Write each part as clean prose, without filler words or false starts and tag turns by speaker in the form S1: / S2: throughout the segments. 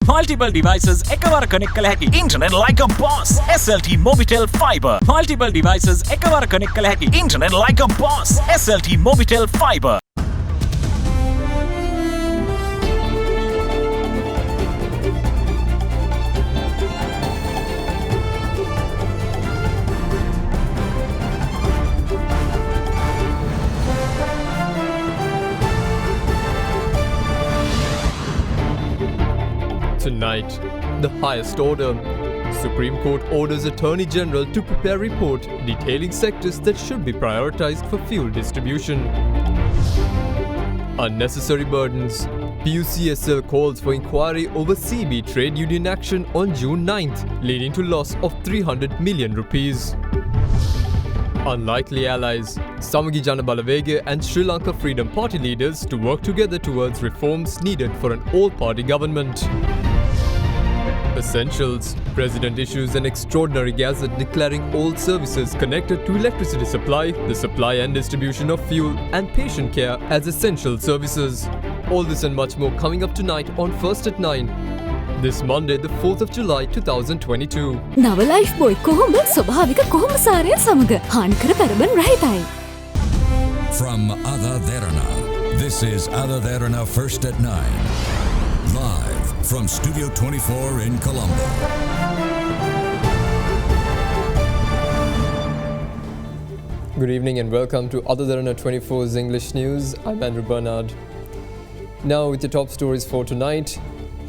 S1: Multiple devices එකවර connect කළ හැකි internet like a boss. SLT Mobitel Fiber. Multiple devices එකවර connect කළ හැකි internet like a boss. SLT Mobitel Fiber.
S2: Tonight, the highest order. Supreme Court orders Attorney General to prepare report detailing sectors that should be prioritized for fuel distribution. Unnecessary burdens. PUCSL calls for inquiry over CB trade union action on June 9th, leading to loss of 300 million rupees. Unlikely allies. Samagi Jana Balawega and Sri Lanka Freedom Party leaders to work together towards reforms needed for an all-party government. Essentials. President issues an extraordinary gazette declaring all services connected to electricity supply, the supply and distribution of fuel, and patient care as essential services. All this and much more coming up tonight on First at 9. This Monday, the 4th of July 2022.
S3: Nava life boy කොහොම ස්වභාවික කොහොම සාරයන් සමග හානිකර පෙරබන් රහිතයි.
S4: From AdaDerana, this is AdaDerana First at 9. Live from Studio 24 in Colombo.
S2: Good evening and welcome to AdaDerana 24's English News. I'm Andrew Bernard. Now with the top stories for tonight.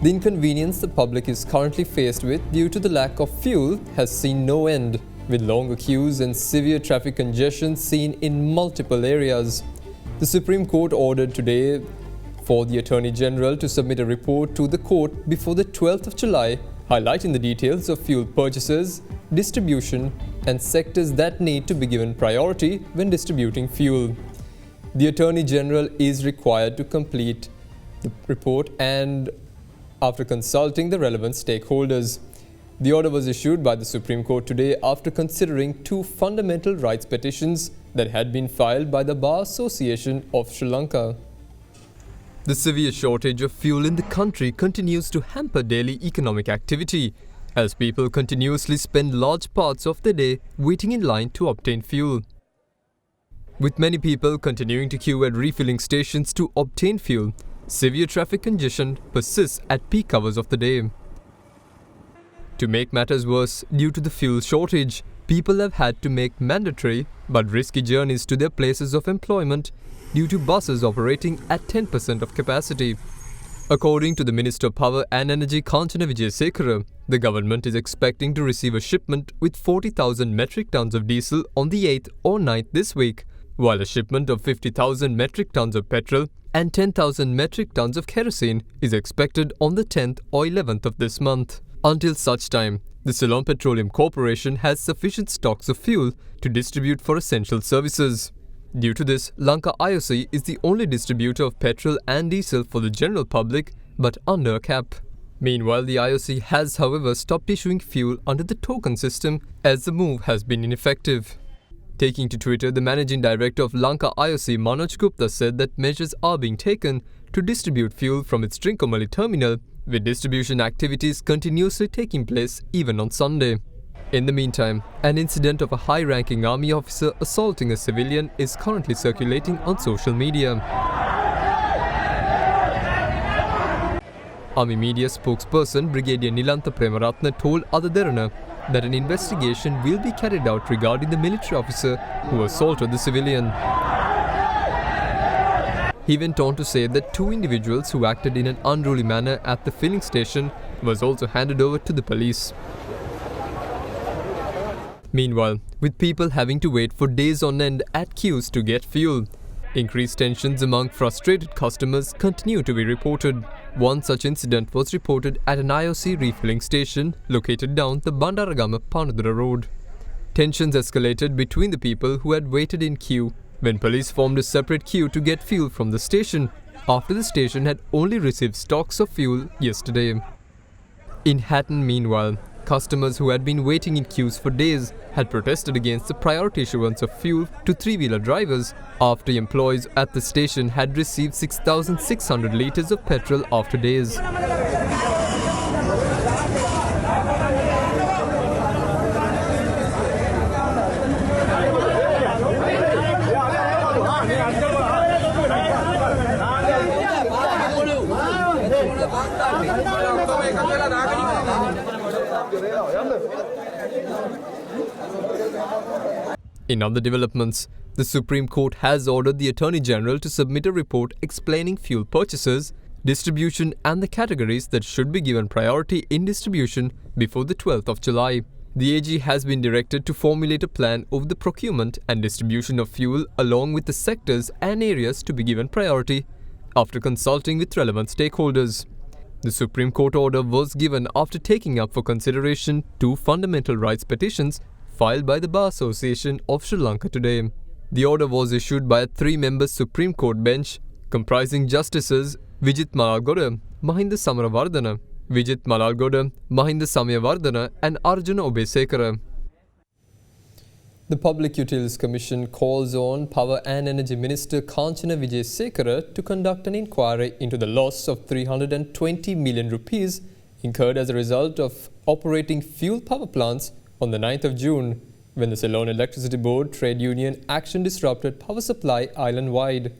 S2: The inconvenience the public is currently faced with due to the lack of fuel has seen no end, with longer queues and severe traffic congestion seen in multiple areas. The Supreme Court ordered today for the Attorney General to submit a report to the court before the 12th of July, highlighting the details of fuel purchases, distribution, and sectors that need to be given priority when distributing fuel. The Attorney General is required to complete the report and after consulting the relevant stakeholders. The order was issued by the Supreme Court today after considering two fundamental rights petitions that had been filed by the Bar Association of Sri Lanka. The severe shortage of fuel in the country continues to hamper daily economic activity as people continuously spend large parts of the day waiting in line to obtain fuel. With many people continuing to queue at refilling stations to obtain fuel, severe traffic congestion persists at peak hours of the day. To make matters worse, due to the fuel shortage, people have had to make mandatory but risky journeys to their places of employment due to buses operating at 10% of capacity. According to the Minister of Power and Energy Kanchana Wijesekara, the government is expecting to receive a shipment with 40,000 metric tons of diesel on the 8th or 9th this week, while a shipment of 50,000 metric tons of petrol and 10,000 metric tons of kerosene is expected on the 10th or 11th of this month. Until such time, the Ceylon Petroleum Corporation has sufficient stocks of fuel to distribute for essential services. Due to this, Lanka IOC is the only distributor of petrol and diesel for the general public, but under a cap. Meanwhile, the IOC has, however, stopped issuing fuel under the token system as the move has been ineffective. Taking to Twitter, the managing director of Lanka IOC, Manoj Gupta, said that measures are being taken to distribute fuel from its Trincomalee terminal, with distribution activities continuously taking place even on Sunday. In the meantime, an incident of a high-ranking army officer assaulting a civilian is currently circulating on social media. Army media spokesperson Brigadier Nilantha Premaratna told AdaDerana that an investigation will be carried out regarding the military officer who assaulted the civilian. He went on to say that two individuals who acted in an unruly manner at the filling station was also handed over to the police. Meanwhile, with people having to wait for days on end at queues to get fuel, increased tensions among frustrated customers continue to be reported. One such incident was reported at an IOC refilling station located down the Bandaragama Panadura road. Tensions escalated between the people who had waited in queue when police formed a separate queue to get fuel from the station after the station had only received stocks of fuel yesterday. In Hatton, meanwhile, customers who had been waiting in queues for days had protested against the priority issuance of fuel to three-wheeler drivers after employees at the station had received 6,600 litres of petrol after days. In other developments, the Supreme Court has ordered the Attorney General to submit a report explaining fuel purchases, distribution and the categories that should be given priority in distribution before the 12th of July. The AG has been directed to formulate a plan of the procurement and distribution of fuel along with the sectors and areas to be given priority after consulting with relevant stakeholders. The Supreme Court order was given after taking up for consideration 2 fundamental rights petitions filed by the Bar Association of Sri Lanka today. The order was issued by a 3-member Supreme Court bench comprising Justices Vijit Malalgoda, Mahinda Samarawardana, Vijit Malalgoda, Mahinda Samyawardana and Arjuna Obesekara. The Public Utilities Commission calls on Power and Energy Minister Kanchana Wijesekara to conduct an inquiry into the loss of 320 million rupees incurred as a result of operating fuel power plants on the 9th of June, when the Ceylon Electricity Board trade union action disrupted power supply island-wide.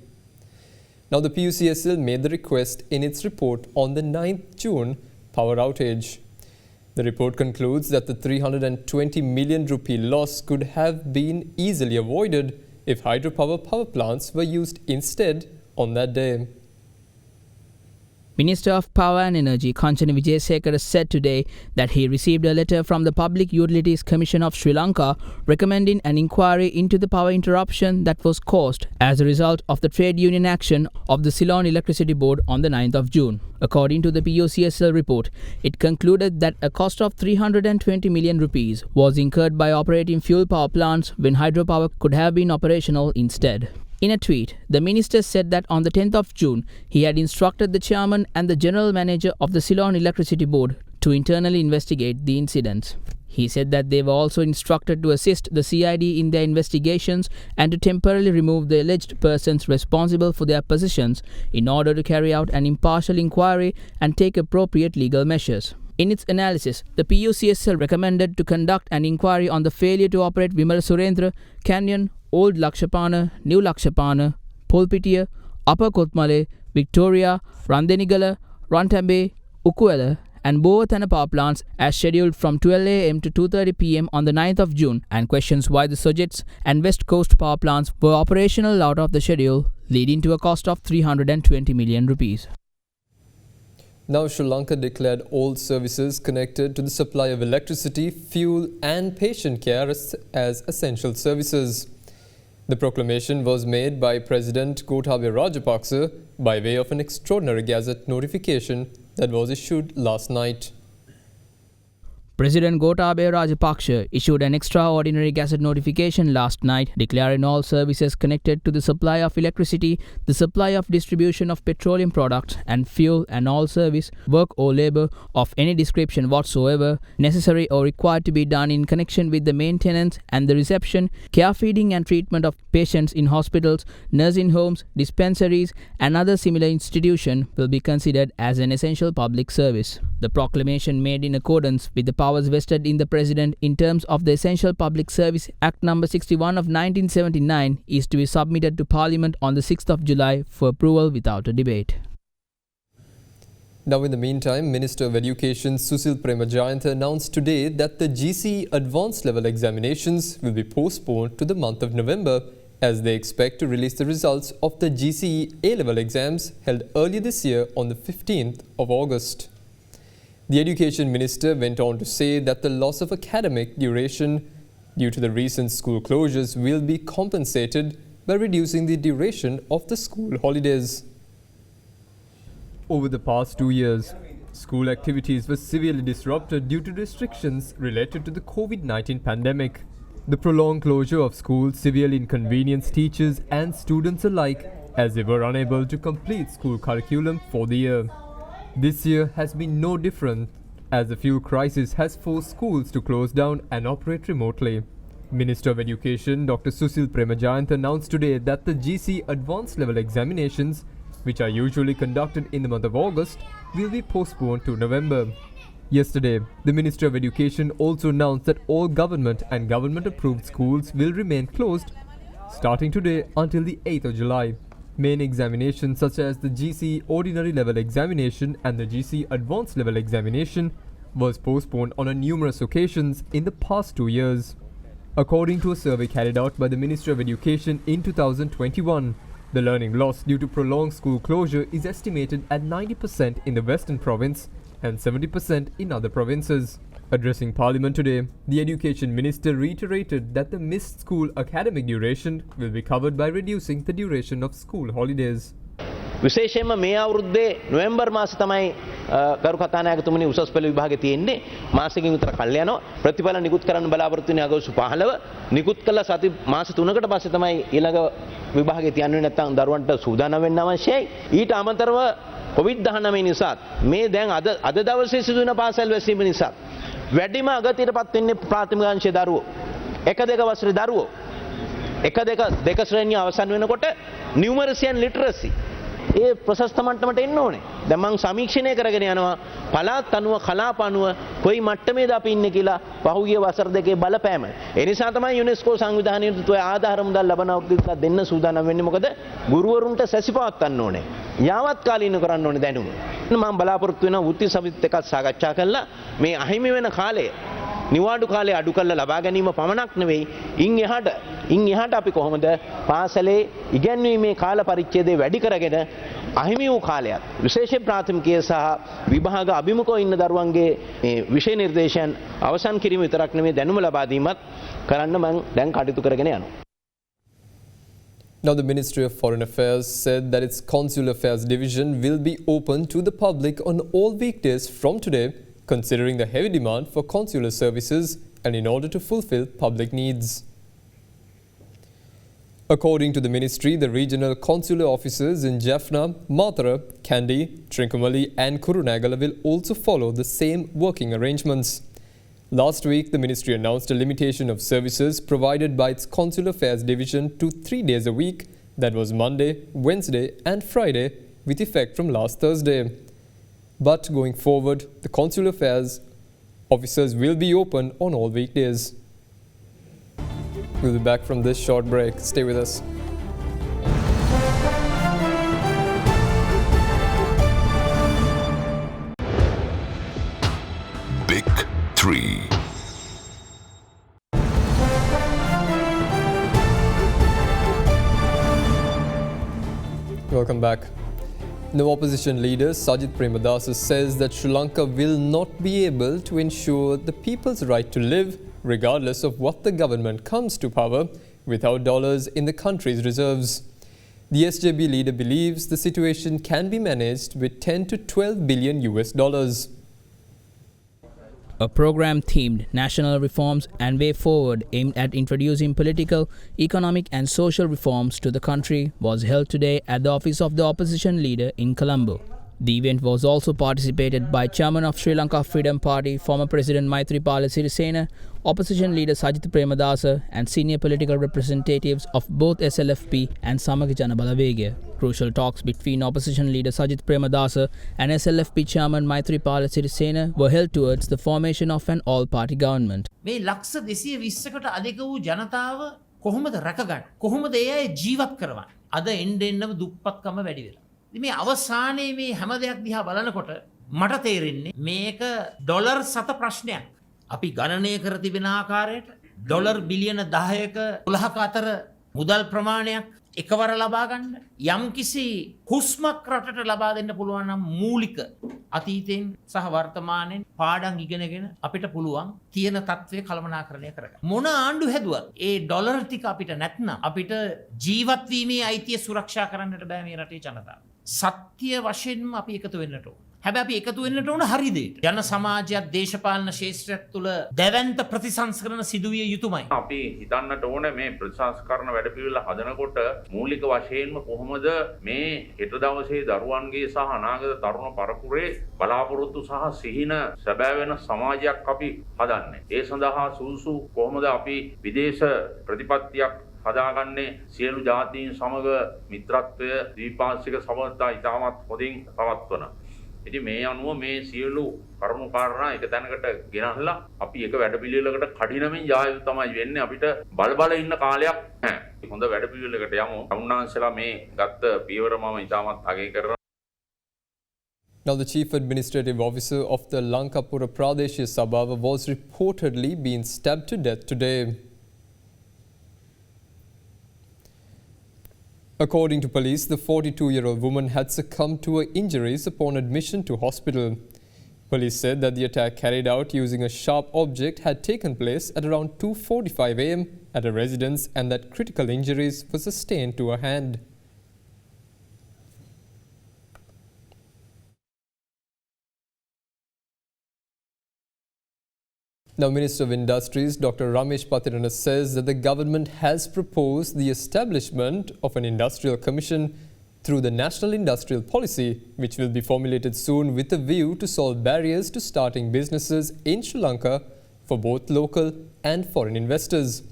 S2: Now, the PUCSL made the request in its report on the 9th June power outage. The report concludes that the 320 million rupee loss could have been easily avoided if hydropower power plants were used instead on that day.
S5: Minister of Power and Energy Kanchana Wijesekara said today that he received a letter from the Public Utilities Commission of Sri Lanka recommending an inquiry into the power interruption that was caused as a result of the trade union action of the Ceylon Electricity Board on the 9th of June. According to the PUCSL report, it concluded that a cost of 320 million rupees was incurred by operating fuel power plants when hydropower could have been operational instead. In a tweet, the minister said that on the 10th of June, he had instructed the chairman and the general manager of the Ceylon Electricity Board to internally investigate the incidents. He said that they were also instructed to assist the CID in their investigations and to temporarily remove the alleged persons responsible for their positions in order to carry out an impartial inquiry and take appropriate legal measures. In its analysis, the PUCSL recommended to conduct an inquiry on the failure to operate Vimal Surendra, Canyon, Old Lakshapana, New Lakshapana, Polpitiya, Upper Kotmale, Victoria, Randenigala, Rantambe, Ukuela and Bovathana power plants as scheduled from 12 am to 2:30 pm on the 9th of June, and questions why the Sojets and West Coast power plants were operational out of the schedule, leading to a cost of 320 million rupees.
S2: Now, Sri Lanka declared all services connected to the supply of electricity, fuel and patient care as essential services. The proclamation was made by President Gotabaya Rajapaksa by way of an extraordinary gazette notification that was issued last night.
S5: President Gotabaya Rajapaksa issued an extraordinary gazette notification last night declaring all services connected to the supply of electricity, the supply of distribution of petroleum products and fuel, and all service, work or labor of any description whatsoever necessary or required to be done in connection with the maintenance and the reception, care, feeding and treatment of patients in hospitals, nursing homes, dispensaries and other similar institutions will be considered as an essential public service. The proclamation, made in accordance with the powers vested in the President in terms of the Essential Public Service Act No. 61 of 1979, is to be submitted to Parliament on the 6th of July for approval without a debate.
S2: Now, in the meantime, Minister of Education Susil Premajayantha announced today that the GCE Advanced Level examinations will be postponed to the month of November, as they expect to release the results of the GCE A-Level exams held earlier this year on the 15th of August. The Education Minister went on to say that the loss of academic duration due to the recent school closures will be compensated by reducing the duration of the school holidays. Over the past 2 years, school activities were severely disrupted due to restrictions related to the COVID-19 pandemic. The prolonged closure of schools severely inconvenienced teachers and students alike, as they were unable to complete school curriculum for the year. This year has been no different, as the fuel crisis has forced schools to close down and operate remotely. Minister of Education Dr. Susil Premajayantha announced today that the GC Advanced Level examinations, which are usually conducted in the month of August, will be postponed to November. Yesterday, the Minister of Education also announced that all government and government-approved schools will remain closed starting today until the 8th of July. Main examinations such as the GC Ordinary Level Examination and the GC Advanced Level Examination was postponed on numerous occasions in the past 2 years. According to a survey carried out by the Ministry of Education in 2021, the learning loss due to prolonged school closure is estimated at 90% in the Western Province and 70% in other provinces. Addressing Parliament today, the Education Minister reiterated that the missed school academic duration will be covered by reducing the duration of school holidays.
S6: විශේෂයෙන්ම මේ අවුරුද්දේ නොවැම්බර් මාසෙ තමයි ගරු කතානායකතුමනි උසස් පෙළ විභාගේ තියෙන්නේ මාසෙකින් විතර කල් යනවා ප්‍රතිඵල නිකුත් කරන්න බලාපොරොත්තු වෙන අගෝස්තු 15 නිකුත් කළා සති මාස 3කට පස්සේ තමයි ඊළඟ විභාගේ තියන්නේ නැත්නම් දරුවන්ට සූදානම් වෙන්න අවශ්‍යයි ඊට අමතරව COVID-19 නිසා මේ දැන් අද දවසේ සිදුවෙන පාසල් වැසීම නිසා වැඩිම අගතියටපත් වෙන්නේ ප්‍රාථමික අංශයේ දරුවෝ 1-2 වසරේ දරුවෝ 1-2 ශ්‍රේණිය අවසන් වෙනකොට numeracy and literacy ඒ ප්‍රශස්ත මට්ටමට එන්න ඕනේ. දැන් මම සමීක්ෂණය කරගෙන යනවා පළාත් අනුව කලාප අනුව කොයි මට්ටමේද අපි ඉන්නේ කියලා පහුගිය වසර දෙකේ බලපෑම. ඒ නිසා තමයි යුනෙස්කෝ සංවිධානයේ ආධාර මුදල් ලබන අවුරුද්දට දෙන්න සූදානම් වෙන්නේ. මොකද ගුරුවරුන්ට සැසිපවත්වන්න ඕනේ. යාවත් කාලීන කරන්න ඕනේ දැනුම. මම බලාපොරොත්තු වෙනවා වෘත්ති සමිතිත් එක්ක සාකච්ඡා කරලා මේ අහිමි වෙන කාලය නිවාඩු කාලය අඩු කරලා ලබා ගැනීම පමණක් නෙවෙයි ඉන් එහාට අපි කොහොමද පාසලේ ඉගැන්වීමේ කාල පරිච්ඡේදය වැඩි කරගෙන අහිමි වූ කාලයක් විශේෂයෙන් ප්‍රාථමිකයේ සහ විභාග අභිමුඛව ඉන්න දරුවන්ගේ විෂය නිර්දේශයන් අවසන් කිරීම විතරක් නෙවෙයි දැනුම ලබා දීමත් කරන්න මම දැන් කටයුතු කරගෙන යනවා.
S2: Now, the Ministry of Foreign Affairs said that its Consular Affairs Division will be open to the public on all weekdays from today, considering the heavy demand for consular services and in order to fulfill public needs. According to the ministry, the regional consular offices in Jaffna, Mathura, Kandy, Trincomalee and Kurunegala will also follow the same working arrangements. Last week, the ministry announced a limitation of services provided by its Consular Affairs Division to 3 days a week, that was Monday, Wednesday and Friday, with effect from last Thursday. But going forward, the Consular Affairs officers will be open on all weekdays. We'll be back from this short break. Stay with us.
S4: Big 3.
S2: Welcome back. Now, opposition leader Sajith Premadasa says that Sri Lanka will not be able to ensure the people's right to live regardless of what the government comes to power without dollars in the country's reserves. The SJB leader believes the situation can be managed with 10 to 12 billion US dollars.
S5: A program themed National Reforms and Way Forward aimed at introducing political, economic and social reforms to the country was held today at the office of the opposition leader in Colombo. The event was also participated by Chairman of Sri Lanka Freedom Party, former President Maithripala Sirisena, opposition leader Sajith Premadasa and senior political representatives of both SLFP and Samaka Jana Balawegaya. Crucial talks between opposition leader Sajith Premadasa and SLFP chairman Maithripala Sirisena were held towards the formation of an all-party government.
S7: මේ ලක්ෂ 220කට අධික වූ ජනතාව කොහොමද රැකගන්නේ? කොහොමද ඒ අය ජීවත් කරවන්නේ? අද එන්නෙම දුප්පත්කම වැඩි වෙලා. ඉතින් මේ අවසානයේ මේ හැම දෙයක් දිහා බලනකොට මට තේරෙන්නේ මේක ඩොලර් සත ප්‍රශ්නයක්. අපි ගණනය කර තිබෙන ආකාරයට ඩොලර් බිලියන 10ක 12ක අතර මුදල් ප්‍රමාණයක් එකවර ලබා ගන්න යම්කිසි හුස්මක් රටට ලබා දෙන්න පුළුවන් නම් මූලික අතීතයෙන් සහ වර්තමානයෙන් පාඩම් ඉගෙනගෙන අපිට පුළුවන් තියෙන තත්ත්වය කළමනාකරණය කරගන්න. මොන ආණ්ඩු හැදුවත් ඒ ඩොලර් ටික අපිට නැත්නම් අපිට ජීවත් වීමේ අයිතිය සුරක්ෂා කරන්නට බෑ මේ රටේ ජනතාව. සත්‍ය වශයෙන්ම අපි එකතු වෙන්නට ඕන. හැබැයි අපි එකතු වෙන්නට ඕන හරි දෙයට. ජන සමාජයත් දේශපාලන ශාස්ත්‍රයත් තුළ දැවැන්ත ප්‍රතිසංස්කරණ සිදුවිය යුතුමයි.
S8: අපි හිතන්නට ඕනේ මේ ප්‍රතිසංස්කරණ වැඩපිළිවෙල හදනකොට මූලික වශයෙන්ම කොහොමද මේ හෙට දවසේ දරුවන්ගේ සහ අනාගත තරුණ පරපුරේ බලාපොරොත්තු සහ සිහින සැබෑ වෙන සමාජයක් අපි හදන්නේ. ඒ සඳහා සුසු කොහොමද අපි විදේශ ප්‍රතිපත්තියක් හදාගන්නේ සියලු ජාතීන් සමග මිත්‍රත්වය ද්විපාර්ශ්වික සමගතා ඉතාමත් හොඳින් පවත්වන. ඉතින් මේ අනුව මේ සියලු කරුණු කාරණා එක තැනකට ගෙනල්ලා අපි එක වැඩපිළිවෙලකට කඩිනමින් යා යුතු තමයි වෙන්නේ. අපිට බල ඉන්න කාලයක් නැහැ. හොඳ වැඩපිළිවෙලකට යමු. උන්වහන්සේලා මේ ගත්ත පියවර මම ඉතාමත් අගය කරනවා.
S2: Now, the Chief Administrative Officer of the LANKA Pradeshiya Sabha was reportedly being stabbed to death today. According to police, the 42-year-old woman had succumbed to her injuries upon admission to hospital. Police said that the attack carried out using a sharp object had taken place at around 2:45 am at a residence and that critical injuries were sustained to her hand. Now, Minister of Industries Dr. Ramesh Patirana says that the government has proposed the establishment of an industrial commission through the National Industrial Policy, which will be formulated soon with a view to solve barriers to starting businesses in Sri Lanka for both local and foreign investors.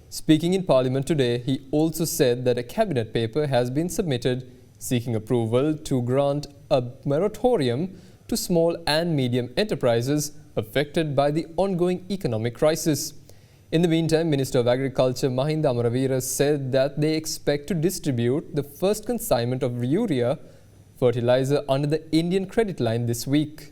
S2: Speaking in Parliament today, he also said that a cabinet paper has been submitted seeking approval to grant a moratorium to small and medium enterprises affected by the ongoing economic crisis. In the meantime, Minister of Agriculture Mahinda Amaraveera said that they expect to distribute the first consignment of urea fertilizer under the Indian credit line this week.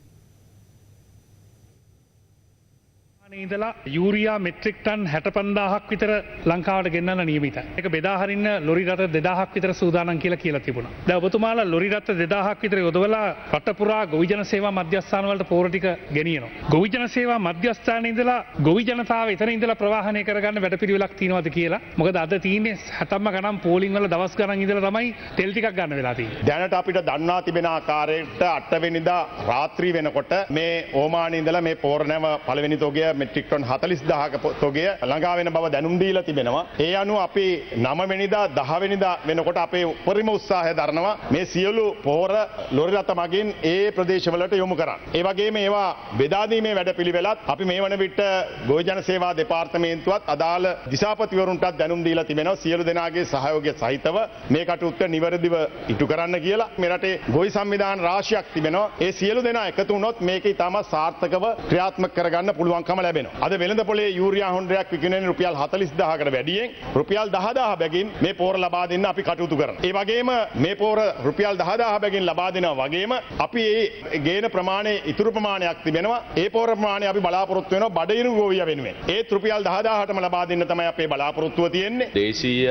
S9: ඉඳලා urea metric ton 65000ක් විතර ලංකාවට ගෙන්නන්න නියමිතයි. ඒක බෙදා හරින්න lorry රථ 2000ක් විතර සූදානම් කියලා තිබුණා. දැන් ඔබතුමාලා ලොරි රථ 2000ක් විතර යොදවලා රට පුරා ගොවිජන සේවා මධ්‍යස්ථාන වලට පෝර ටික ගෙනියනවා. ගොවිජන සේවා මධ්‍යස්ථානයේ ඉඳලා ගොවි ජනතාව එතන ඉඳලා ප්‍රවාහනය කරගන්න වැඩපිළිවෙලක් තියෙනවද කියලා. මොකද අද තියෙන්නේ 60ම ගණන් පෝලිං වල දවස් ගණන් ඉඳලා තමයි තෙල් ටිකක් ගන්න වෙලා තියෙන්නේ.
S10: දැනට අපිට දන්වා තිබෙන ආකාරයට 8 වෙනිදා රාත්‍රී වෙනකොට මේ ඕමානයේ ඉඳලා මේ පෝර නැව පළවෙනි තොගය මෙට්‍රික් ටන් 40000ක තොගය ළඟා වෙන බව දැනුම් දීලා තිබෙනවා. ඒ අනුව අපි 9 වෙනිදා 10 වෙනිදා වෙනකොට අපේ උපරිම උත්සාහය දරනවා මේ සියලු පෝර ලොරි රථ මගින් ඒ ප්‍රදේශවලට යොමු කරන්න. ඒ වගේම ඒවා බෙදා දීමේ වැඩපිළිවෙලත් අපි මේ වන විට ගොවිජන සේවා දෙපාර්තමේන්තුවත් අදාළ දිසාපතිවරුන්ටත් දැනුම් දීලා තිබෙනවා. සියලු දෙනාගේ සහයෝගය සහිතව මේ කටයුත්ත නිවැරදිව ඉටු කරන්න කියලා. මේ රටේ ගොවි සංවිධාන රාශියක් තිබෙනවා. ඒ සියලු දෙනා එකතු වුණොත් මේක ඉතාමත් සාර්ථකව ක්‍රියාත්මක කරගන්න පුළුවන්කම ලැබෙනවා. අද වෙළඳ පොලේ යූරියා හොන්ඩයක් විකිනෙන රුපියල් 40000කට වැඩියෙන් රුපියල් 10000 බැගින් මේ පෝර ලබා දෙන්න අපි කටයුතු කරනවා. ඒ වගේම මේ පෝර රුපියල් 10000 බැගින් ලබා දෙනවා වගේම අපි මේ ගේන ප්‍රමාණය ඉතුරු ප්‍රමාණයක් තිබෙනවා. ඒ පෝර ප්‍රමාණය අපි බලාපොරොත්තු වෙනවා බඩිරු ගෝවිය වෙනුවෙන්. ඒත් රුපියල් 10000ටම ලබා දෙන්න තමයි අපේ බලාපොරොත්තුව තියෙන්නේ.
S11: දේශීය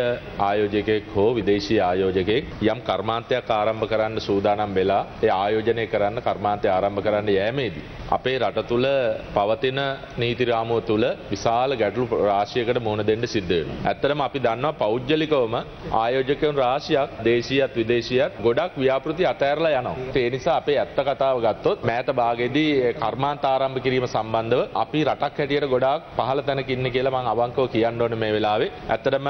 S11: ආයෝජකයෙක් හෝ විදේශීය ආයෝජකයෙක් යම් කර්මාන්තයක් ආරම්භ කරන්න සූදානම් වෙලා ඒ ආයෝජනය කරන්න කර්මාන්තය ආරම්භ කරන්න යෑමේදී අපේ රට තුල පවතින නීති රාමුව තුල විශාල ගැටලු රාශියකට මුහුණ දෙන්න සිද්ධ වෙනවා. ඇත්තටම අපි දන්නවා පෞද්ගලිකවම ආයෝජකයන් රාශියක් දේශීයත් විදේශීයත් ගොඩක් ව්‍යාපෘති අතෑරලා යනවා. ඒ නිසා අපේ ඇත්ත කතාව ගත්තොත් මෑත භාගයේදී කර්මාන්ත ආරම්භ කිරීම සම්බන්ධව අපි රටක් හැටියට ගොඩාක් පහළ තැනක ඉන්නේ කියලා මම අවංකව කියන්න ඕනේ මේ වෙලාවේ. ඇත්තටම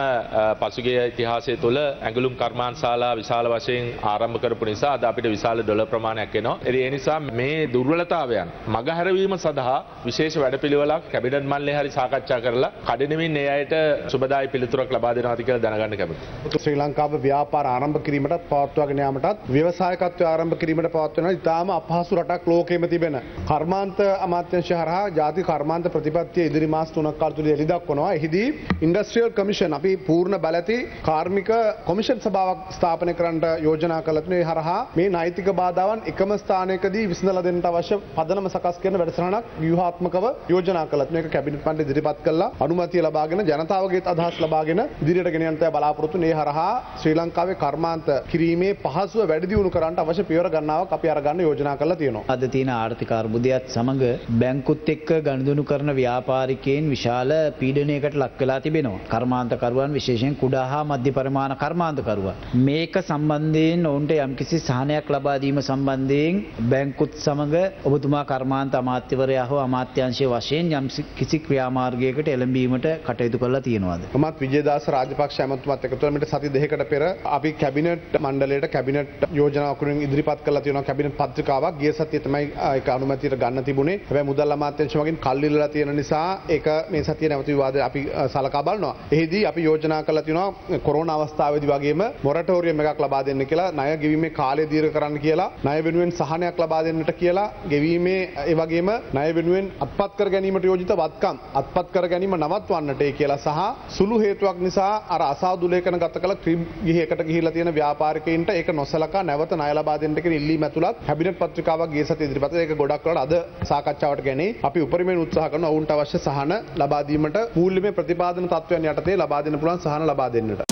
S11: පසුගිය ඉතිහාසය තුල ඇඟලුම් කර්මාන්තශාලා විශාල වශයෙන් ආරම්භ කරපු නිසා අද අපිට විශාල ඩොලර් ප්‍රමාණයක් එනවා. ඒ නිසා මේ දුර්වලතාවයන් මගහැරවීම සඳහා විශේෂ වැඩපිළිවෙලක් කැබිනට් මණ්ඩලයේ හරි සාකච්ඡා කරලා කඩිනමින් ඒ අයට සුබදායි පිළිතුරක් ලබා දෙනවාද කියලා දැනගන්න කැමතියි.
S10: ශ්‍රී ලංකාව ව්‍යාපාර ආරම්භ කිරීමටත් පවත්වාගෙන යාමටත් ව්‍යවසායකත්වය ආරම්භ කිරීමට පවත්වන ඉතාම අපහසු රටක් ලෝකෙම තිබෙන කර්මාන්ත අමාත්‍යාංශය හරහා ජාතික කර්මාන්ත ප්‍රතිපත්තිය ඉදිරි මාස 3ක් කාලතුලදී එළි දක්වනවා. එහිදී ඉන්ඩස්ට්‍රියල් කමිෂන් අපි පූර්ණ බලති කාර්මික කොමිෂන් සභාවක් ස්ථාපනය කරන්නට යෝජනා කළා. මේ හරහා මේ නෛතික බාධාවන් එකම ස්ථානයකදී විසඳලා දෙන්නට අවශ්‍ය පදනම සකස් කරන වැඩසටහනක් ව්‍යුහාත්මකව යෝජනා කළා. මේක කැබිනට් මණ්ඩලය ඉදිරිපත් කළා අනුමැතිය ලබාගෙන ජනතාවගේ අදහස් ලබාගෙන ඉදිරියට ගෙන යන්නට බලාපොරොත්තු මේ හරහා ශ්‍රී ලංකාවේ කර්මාන්ත කිරීමේ පහසුව වැඩි දියුණු කරන්නට අවශ්‍ය පියවර ගන්නවක් අපි අරගන්න යෝජනා කරලා තියෙනවා.
S12: අද තියෙන ආර්ථික අර්බුදයත් සමග බැංකුත් එක්ක ගනුදෙනු කරන ව්‍යාපාරිකයන් විශාල පීඩනයකට ලක් වෙලා තිබෙනවා. කර්මාන්තකරුවන් විශේෂයෙන් කුඩා හා මධ්‍ය පරිමාණ කර්මාන්තකරුවන් මේක සම්බන්ධයෙන් ඔවුන්ට යම්කිසි සහනයක් ලබා දීම සම්බන්ධයෙන් බැංකුත් සමග ඔබතුමා කර්මාන්ත අමාත්‍යවරයා හෝ අමාත්‍යාංශයේ වශයෙන් යම් කිසි ක්‍රියාමාර්ගයකට එළඹීමට කටයුතු කරලා තියෙනවාද?
S10: මමත් විජේදාස රාජපක්ෂ ඇමතුමත් එකතු වෙලා මෙට සති දෙකකට පෙර අපි කැබිනට් මණ්ඩලයට කැබිනට් යෝජනාවකුෙන් ඉදිරිපත් කරලා තියෙනවා. කැබිනට් පත්‍රිකාවක් ගිය සතියේ තමයි ඒක අනුමැතියට ගන්න තිබුණේ. හැබැයි මුදල් අමාත්‍යාංශ මගින් කල් ඉල්ලලා තියෙන නිසා ඒක මේ සතියේ නැවත විවාදය අපි සලකා බලනවා. එහිදී අපි යෝජනා කරලා තියෙනවා කොරෝනා අවස්ථාවේදී වගේම මොරටෝරියම් එකක් ලබා දෙන්න කියලා, ණය ගෙවීමේ කාලය දීර්ඝ කරන්න කියලා, ණය වෙනුවෙන් සහනයක් ලබා දෙන්නට කියලා, ගෙවීමේ ඒ වගේම ණය වෙනුවෙන් අත්පත් කර ගැනීම
S13: ගැනීමට යෝජිත වත්කම් අත්පත් කර ගැනීම නවත්වන්නටයි කියලා සහ සුළු හේතුවක් නිසා අර අසාදු ලේඛන ගත කළ ක්‍රීම් ගිහයකට ගිහිල්ලා තියෙන ව්‍යාපාරිකයින්ට ඒක නොසලකා නැවත ණය ලබා දෙන්නට කියන ඉල්ලීම ඇතුළත් කැබිනට් පත්‍රිකාවක් ගිය සතියේ ඉදිරිපත් ඒක ගොඩක් වෙලාවට අද සාකච්ඡාවට ගැනේ අපි උපරිමයෙන් උත්සාහ කරනවා ඔවුන්ට අවශ්‍ය සහන ලබා දීමට මූල්‍යමය ප්‍රතිපාදන තත්ත්වයන් යටතේ ලබා දෙන්න පුළුවන් සහන ලබා දෙන්නට.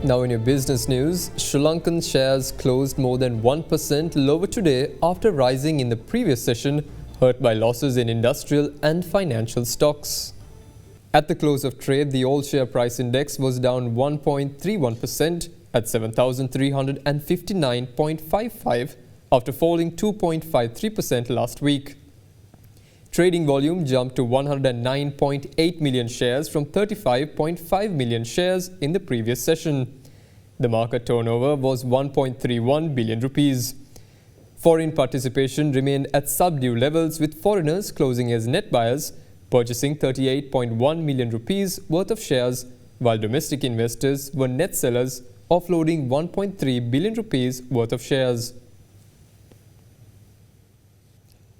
S2: Now in your business news, Sri Lankan shares closed more than 1% lower today after rising in the previous session, hurt by losses in industrial and financial stocks. At the close of trade, the all-share price index was down 1.31% at 7,359.55 after falling 2.53% last week. Trading volume jumped to 109.8 million shares from 35.5 million shares in the previous session. The market turnover was 1.31 billion rupees. Foreign participation remained at subdued levels, with foreigners closing as net buyers, purchasing 38.1 million rupees worth of shares, while domestic investors were net sellers, offloading 1.3 billion rupees worth of shares.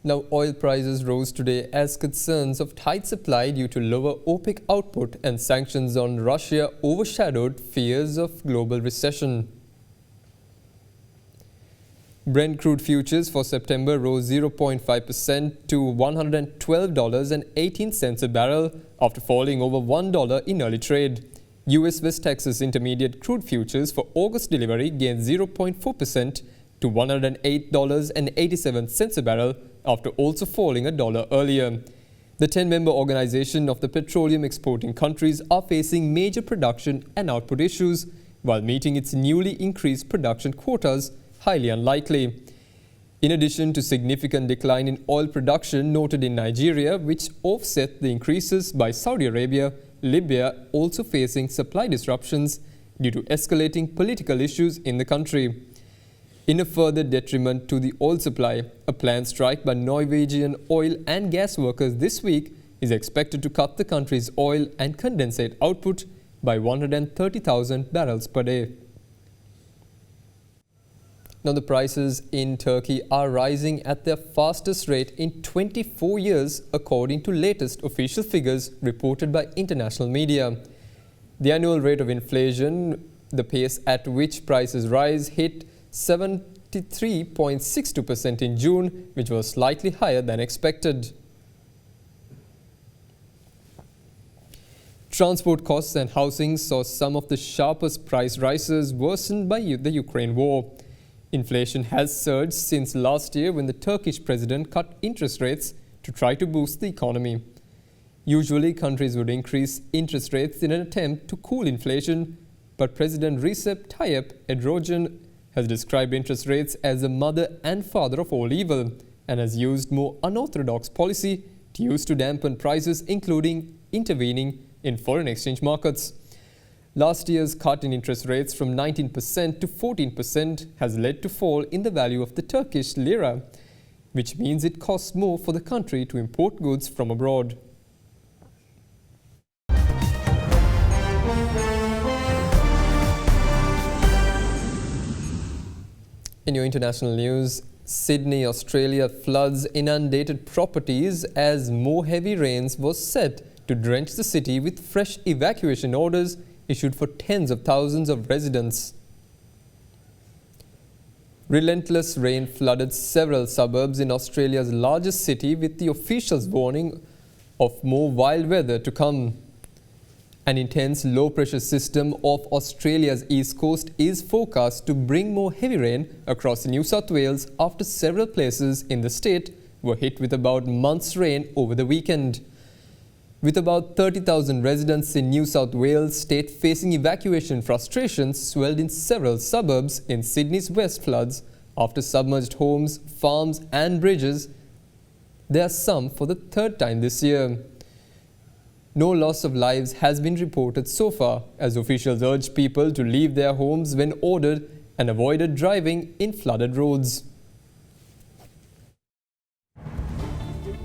S2: Now, oil prices rose today as concerns of tight supply due to lower OPEC output and sanctions on Russia overshadowed fears of global recession. Brent crude futures for September rose 0.5% to $112.18 a barrel after falling over $1 in early trade. US West Texas Intermediate crude futures for August delivery gained 0.4% to $108.87 a barrel after also falling $1 earlier. The 10-member organization of the petroleum exporting countries are facing major production and output issues, while meeting its newly increased production quotas highly unlikely. In addition to significant decline in oil production noted in Nigeria, which offset the increases by Saudi Arabia, Libya also facing supply disruptions due to escalating political issues in the country. In a further detriment to the oil supply, a planned strike by Norwegian oil and gas workers this week is expected to cut the country's oil and condensate output by 130,000 barrels per day. Now, the prices in Turkey are rising at their fastest rate in 24 years, according to latest official figures reported by international media. The annual rate of inflation, the pace at which prices rise, hit 73.62% in June, which was slightly higher than expected. Transport costs and housing saw some of the sharpest price rises worsened by the Ukraine war. Inflation has surged since last year when the Turkish president cut interest rates to try to boost the economy. Usually, countries would increase interest rates in an attempt to cool inflation, but President Recep Tayyip Erdogan has described interest rates as the mother and father of all evil and has used more unorthodox policy to use to dampen prices, including intervening in foreign exchange markets. Last year's cut in interest rates from 19% to 14% has led to fall in the value of the Turkish lira, which means it costs more for the country to import goods from abroad. In your international news, Sydney, Australia floods inundated properties as more heavy rains was set to drench the city with fresh evacuation orders issued for tens of thousands of residents. Relentless rain flooded several suburbs in Australia's largest city, with the officials warning of more wild weather to come. An intense low-pressure system off Australia's east coast is forecast to bring more heavy rain across New South Wales after several places in the state were hit with about a month's rain over the weekend. With about 30,000 residents in New South Wales state facing evacuation frustrations swelled in several suburbs in Sydney's west floods after submerged homes, farms and bridges. There are some for the third time this year. No loss of lives has been reported so far, as officials urged people to leave their homes when ordered and avoided driving in flooded roads.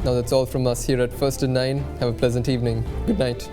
S2: Now that's all from us here at First and 9. Have a pleasant evening. Good night.